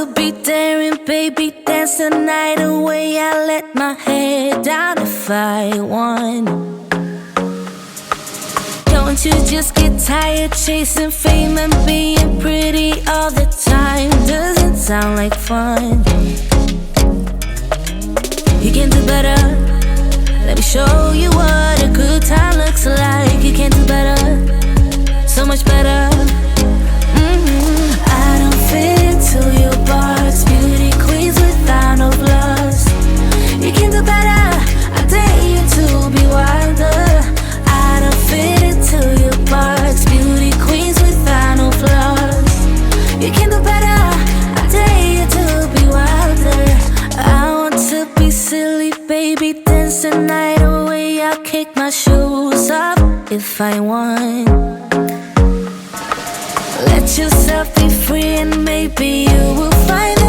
to be daring, baby, dance the night away. I let my head down if I won. Don't you just get tired chasing fame and being pretty all the time? Doesn't sound like fun. You can do better. Let me show you what a good time looks like. You can do better, so much better. I don't fit into your box. Beauty queens without no flaws. You can do better. I dare you to be wilder. I don't fit into your box. Beauty queens without no flaws. You can do better. I dare you to be wilder. I want to be silly, baby, dance the night away. I'll kick my shoes off if I want. Let yourself be free and maybe you will find